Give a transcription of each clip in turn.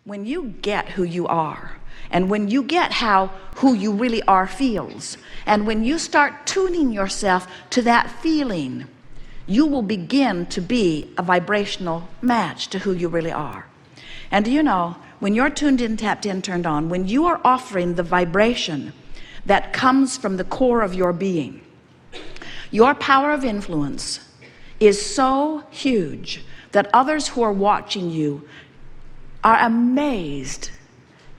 When you get who you are, and when you get how who you really are feels, and when you start tuning yourself to that feeling, you will begin to be a vibrational match to who you really are. And do you know, when you're tuned in, tapped in, turned on, when you are offering the vibration that comes from the core of your being, your power of influence is so huge that others who are watching you are amazed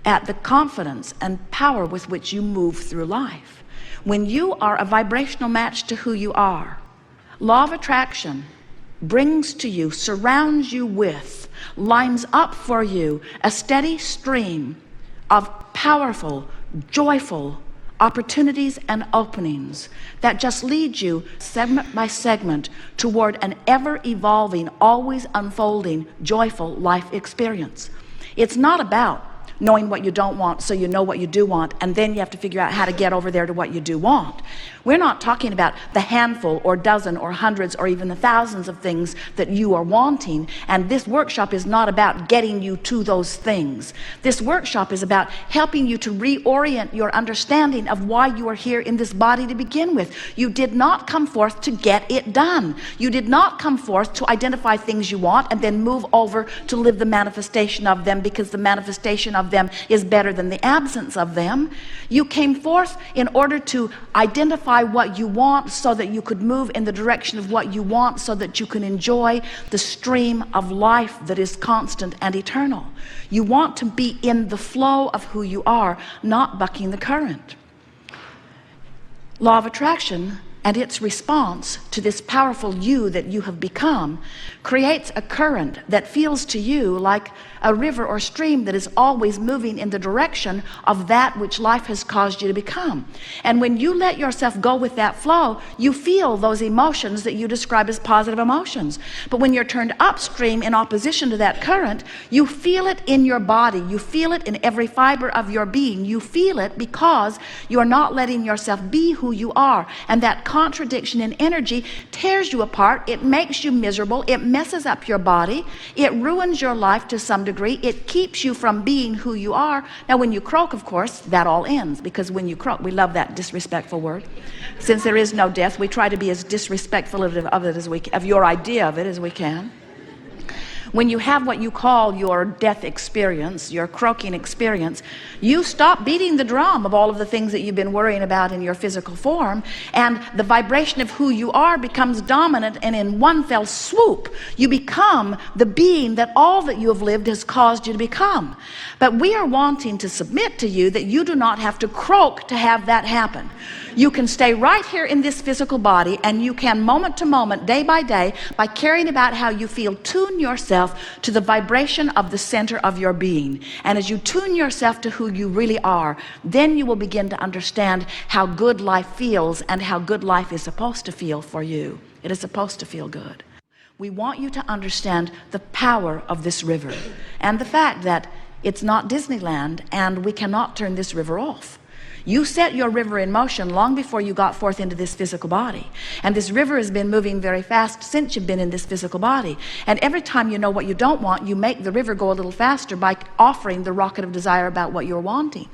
at the confidence and power with which you move through life. When you are a vibrational match to who you are, law of attraction brings to you, surrounds you with, lines up for you a steady stream of powerful, joyful opportunities and openings that just lead you segment by segment toward an ever-evolving, always unfolding, joyful life experience. It's not about knowing what you don't want so you know what you do want, and then you have to figure out how to get over there to what you do want. We're not talking about the handful or dozen or hundreds or even the thousands of things that you are wanting, and this workshop is not about getting you to those things. This workshop is about helping you to reorient your understanding of why you are here in this body to begin with. You did not come forth to get it done. You did not come forth to identify things you want and then move over to live the manifestation of them because the manifestation of them is better than the absence of them. You came forth in order to identify what you want so that you could move in the direction of what you want, so that you can enjoy the stream of life that is constant and eternal. You want to be in the flow of who you are, not bucking the current. Law of attraction and its response to this powerful you that you have become creates a current that feels to you like a river or stream that is always moving in the direction of that which life has caused you to become. And when you let yourself go with that flow, you feel those emotions that you describe as positive emotions. But when you're turned upstream in opposition to that current, you feel it in your body. You feel it in every fiber of your being. You feel it because you're not letting yourself be who you are. And that contradiction in energy tears you apart. It makes you miserable. It messes up your body. It ruins your life to some degree. It keeps you from being who you are. Now, when you croak, of course, that all ends, because when you croak, we love that disrespectful word. Since there is no death, we try to be as disrespectful of it as we of your idea of it as we can. When you have what you call your death experience, your croaking experience, you stop beating the drum of all of the things that you've been worrying about in your physical form, and the vibration of who you are becomes dominant, and in one fell swoop, you become the being that all that you have lived has caused you to become. But we are wanting to submit to you that you do not have to croak to have that happen. You can stay right here in this physical body, and you can moment to moment, day by day, by caring about how you feel, tune yourself to the vibration of the center of your being. And as you tune yourself to who you really are, then you will begin to understand how good life feels and how good life is supposed to feel for you. It is supposed to feel good. We want you to understand the power of this river and the fact that it's not Disneyland and we cannot turn this river off. You set your river in motion long before you got forth into this physical body. And this river has been moving very fast since you've been in this physical body. And every time you know what you don't want, you make the river go a little faster by offering the rocket of desire about what you're wanting.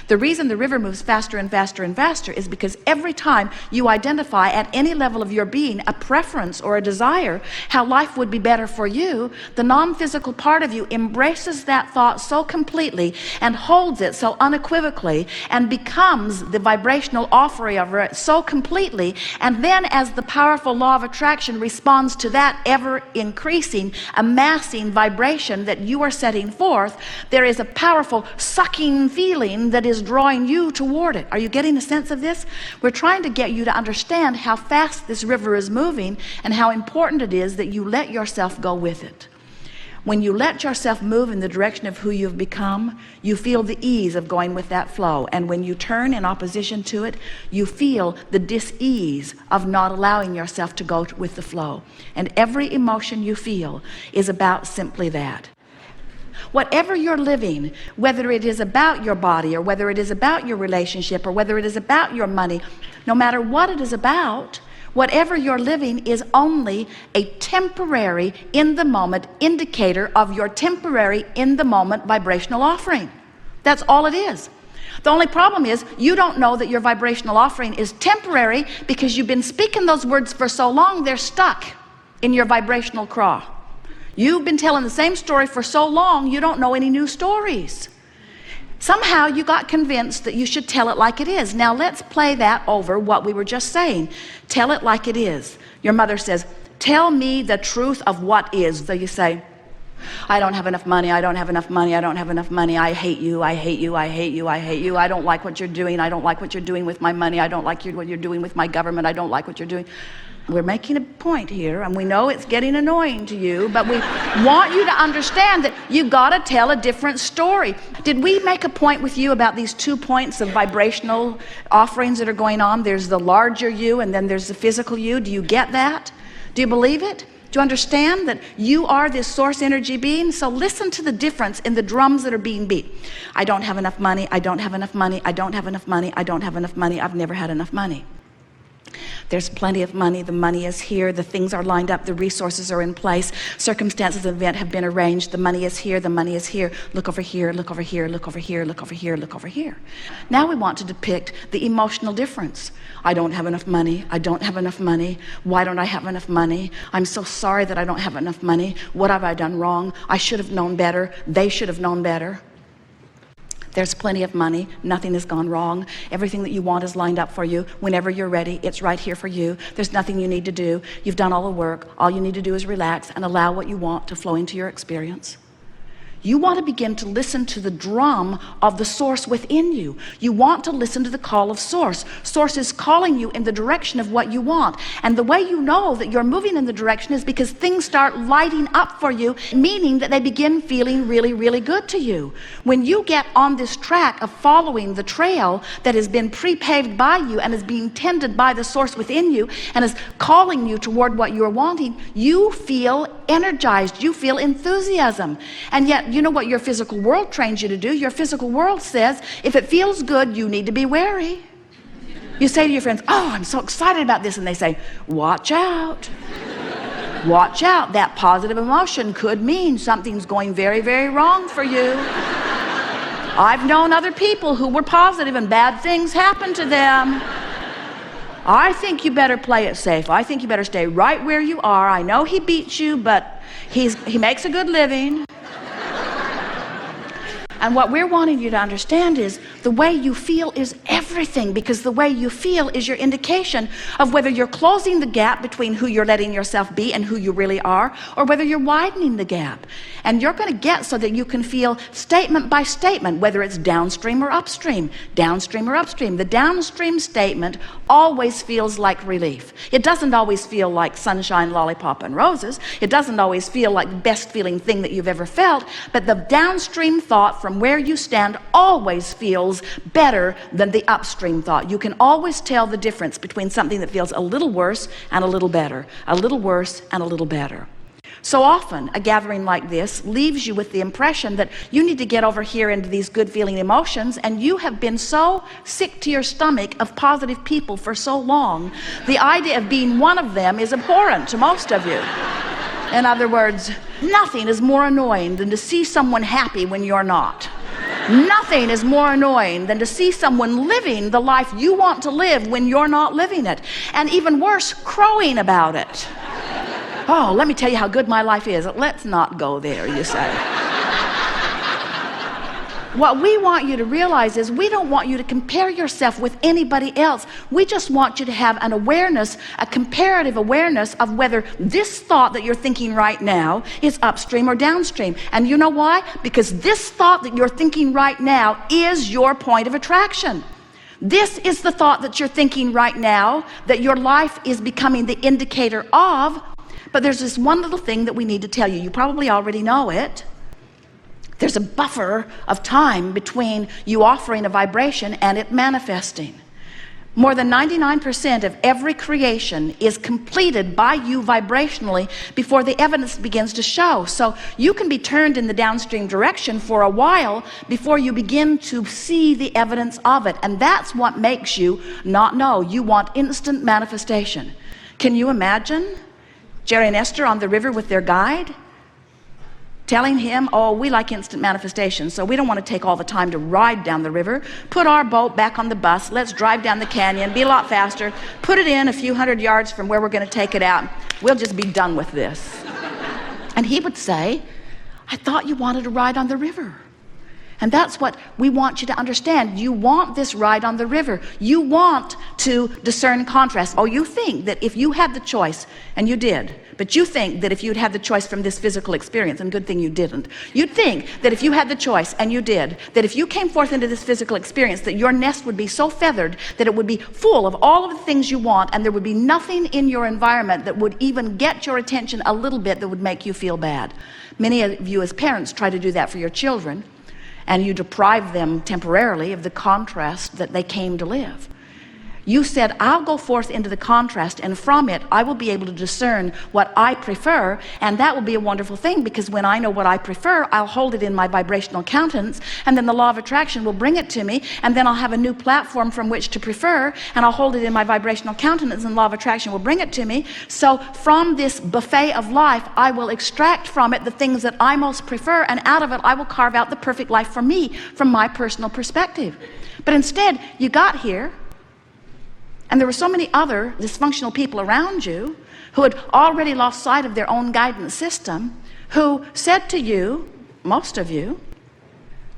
The reason the river moves faster and faster and faster is because every time you identify at any level of your being a preference or a desire how life would be better for you, the non-physical part of you embraces that thought so completely and holds it so unequivocally and becomes the vibrational offering of it so completely. And then as the powerful law of attraction responds to that ever increasing, amassing vibration that you are setting forth, there is a powerful sucking feeling that is drawing you toward it. Are you getting a sense of this? We're trying to get you to understand how fast this river is moving and how important it is that you let yourself go with it. When you let yourself move in the direction of who you've become, you feel the ease of going with that flow. And when you turn in opposition to it, you feel the dis-ease of not allowing yourself to go with the flow. And every emotion you feel is about simply that. Whatever you're living, whether it is about your body or whether it is about your relationship or whether it is about your money, no matter what it is about, Whatever you're living is only a temporary, in the moment indicator of your temporary, in the moment vibrational offering. That's all it is. The only problem is you don't know that your vibrational offering is temporary because you've been speaking those words for so long, they're stuck in your vibrational craw. You've been telling the same story for so long, you don't know any new stories. Somehow you got convinced that you should tell it like it is. Now let's play that over, what we were just saying. Tell it like it is. Your mother says, tell me the truth of what is. So you say, I don't have enough money, I don't have enough money, I don't have enough money, I hate you, I hate you, I hate you, I hate you, I don't like what you're doing, I don't like what you're doing with my money, I don't like what you're doing with my government, I don't like what you're doing. We're making a point here, and we know it's getting annoying to you, but we want you to understand that you got to tell a different story. Did we make a point with you about these 2 points of vibrational offerings that are going on? There's the larger you, and then there's the physical you. Do you get that? Do you believe it? Do you understand that you are this source energy being? So listen to the difference in the drums that are being beat. I don't have enough money, I don't have enough money, I don't have enough money, I don't have enough money, I've never had enough money. There's plenty of money, the money is here, the things are lined up, the resources are in place, circumstances of event have been arranged, the money is here, the money is here, look over here, look over here, look over here, look over here, look over here. Now we want to depict the emotional difference. I don't have enough money, I don't have enough money, why don't I have enough money? I'm so sorry that I don't have enough money, what have I done wrong? I should have known better, they should have known better. There's plenty of money, nothing has gone wrong, everything that you want is lined up for you. Whenever you're ready, it's right here for you. There's nothing you need to do, you've done all the work, all you need to do is relax and allow what you want to flow into your experience. You want to begin to listen to the drum of the source within you. You want to listen to the call of source. Source is calling you in the direction of what you want. And the way you know that you're moving in the direction is because things start lighting up for you, meaning that they begin feeling really, really good to you. When you get on this track of following the trail that has been pre-paved by you and is being tended by the source within you and is calling you toward what you're wanting, you feel energized, you feel enthusiasm. And yet, you know what your physical world trains you to do? Your physical world says, if it feels good, you need to be wary. You say to your friends, oh, I'm so excited about this. And they say, watch out. Watch out. That positive emotion could mean something's going very, very wrong for you. I've known other people who were positive and bad things happened to them. I think you better play it safe. I think you better stay right where you are. I know he beats you, but he makes a good living. And what we're wanting you to understand is the way you feel is everything, because the way you feel is your indication of whether you're closing the gap between who you're letting yourself be and who you really are, or whether you're widening the gap. And you're going to get so that you can feel statement by statement, whether it's downstream or upstream, downstream or upstream. The downstream statement always feels like relief. It doesn't always feel like sunshine, lollipop, and roses. It doesn't always feel like the best feeling thing that you've ever felt, but the downstream thought from where you stand always feels better than the upstream thought. You can always tell the difference between something that feels a little worse and a little better, a little worse and a little better. So often a gathering like this leaves you with the impression that you need to get over here into these good feeling emotions, and you have been so sick to your stomach of positive people for so long, the idea of being one of them is abhorrent to most of you. In other words, nothing is more annoying than to see someone happy when you're not. Nothing is more annoying than to see someone living the life you want to live when you're not living it. And even worse, crowing about it. Oh, let me tell you how good my life is. Let's not go there, you say. What we want you to realize is we don't want you to compare yourself with anybody else. We just want you to have an awareness, a comparative awareness of whether this thought that you're thinking right now is upstream or downstream. And you know why? Because this thought that you're thinking right now is your point of attraction. This is the thought that you're thinking right now that your life is becoming the indicator of. But there's this one little thing that we need to tell you. You probably already know it. There's a buffer of time between you offering a vibration and it manifesting. More than 99% of every creation is completed by you vibrationally before the evidence begins to show. So you can be turned in the downstream direction for a while before you begin to see the evidence of it. And that's what makes you not know. You want instant manifestation. Can you imagine Jerry and Esther on the river with their guide, telling him, oh, we like instant manifestation, so we don't want to take all the time to ride down the river. Put our boat back on the bus. Let's drive down the canyon, be a lot faster. Put it in a few hundred yards from where we're going to take it out. We'll just be done with this. And he would say, I thought you wanted to ride on the river. And that's what we want you to understand. You want this ride on the river. You want to discern contrast. Oh, you think that if you had the choice, and you did, but you think that if you'd had the choice from this physical experience, and good thing you didn't, you'd think that if you had the choice, and you did, that if you came forth into this physical experience, that your nest would be so feathered that it would be full of all of the things you want, and there would be nothing in your environment that would even get your attention a little bit that would make you feel bad. Many of you as parents try to do that for your children, and you deprive them temporarily of the contrast that they came to live. You said, I'll go forth into the contrast, and from it I will be able to discern what I prefer, and that will be a wonderful thing, because when I know what I prefer, I'll hold it in my vibrational countenance, and then the law of attraction will bring it to me, and then I'll have a new platform from which to prefer, and I'll hold it in my vibrational countenance, and law of attraction will bring it to me. So from this buffet of life, I will extract from it the things that I most prefer, and out of it I will carve out the perfect life for me from my personal perspective. But instead, you got here, and there were so many other dysfunctional people around you who had already lost sight of their own guidance system, who said to you, most of you,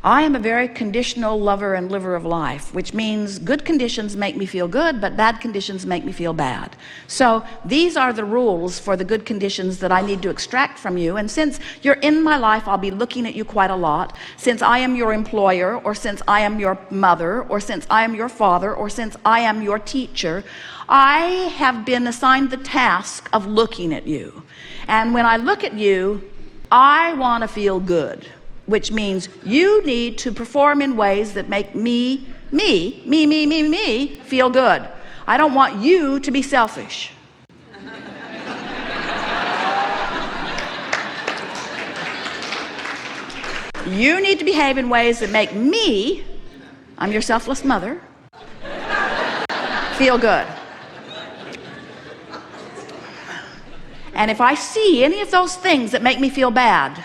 I am a very conditional lover and liver of life, which means good conditions make me feel good, but bad conditions make me feel bad. So these are the rules for the good conditions that I need to extract from you. And since you're in my life, I'll be looking at you quite a lot. Since I am your employer, or since I am your mother, or since I am your father, or since I am your teacher, I have been assigned the task of looking at you. And when I look at you, I want to feel good, which means you need to perform in ways that make me feel good. I don't want you to be selfish. You need to behave in ways that make me, I'm your selfless mother, feel good. And if I see any of those things that make me feel bad,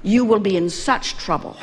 you will be in such trouble.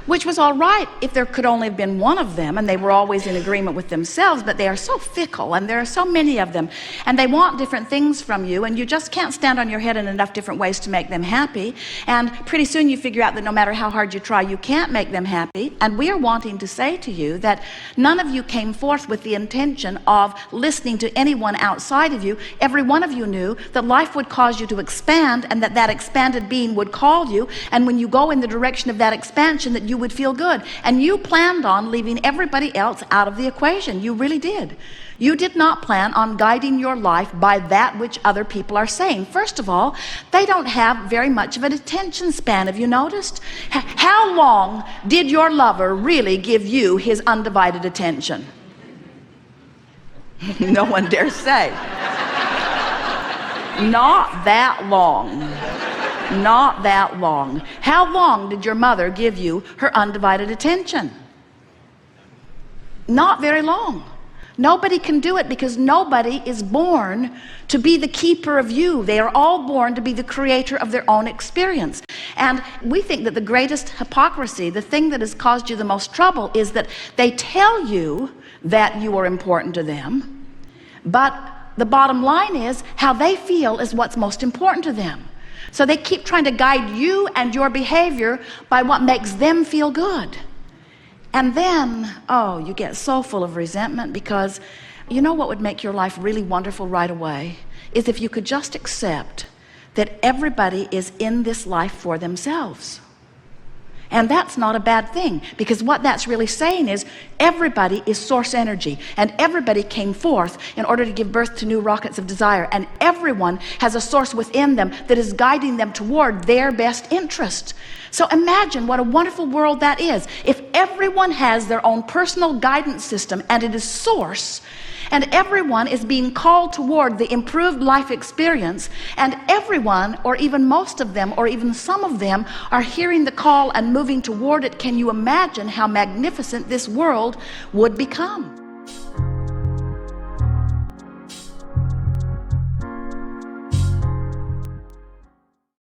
Which was all right if there could only have been one of them and they were always in agreement with themselves, but they are so fickle, and there are so many of them, and they want different things from you, and you just can't stand on your head in enough different ways to make them happy. And pretty soon you figure out that no matter how hard you try, you can't make them happy. And we are wanting to say to you that none of you came forth with the intention of listening to anyone outside of you. Every one of you knew that life would cause you to expand, and that that expanded being would call you, and when you go in the direction of that expansion, that you would feel good. And you planned on leaving everybody else out of the equation. You really did. You did not plan on guiding your life by that which other people are saying. First of all, they don't have very much of an attention span. Have you noticed? How long did your lover really give you his undivided attention? No one dares say. Not that long. Not that long. How long did your mother give you her undivided attention? Not very long. Nobody can do it, because nobody is born to be the keeper of you. They are all born to be the creator of their own experience. And we think that the greatest hypocrisy, the thing that has caused you the most trouble, is that they tell you that you are important to them, but the bottom line is how they feel is what's most important to them. So they keep trying to guide you and your behavior by what makes them feel good. And then, oh, you get so full of resentment, because you know what would make your life really wonderful right away is if you could just accept that everybody is in this life for themselves. And that's not a bad thing, because what that's really saying is everybody is source energy, and everybody came forth in order to give birth to new rockets of desire, and everyone has a source within them that is guiding them toward their best interest. So imagine what a wonderful world that is if everyone has their own personal guidance system, and it is source, and everyone is being called toward the improved life experience, and everyone, or even most of them, or even some of them, are hearing the call and moving toward it. Can you imagine how magnificent this world would become?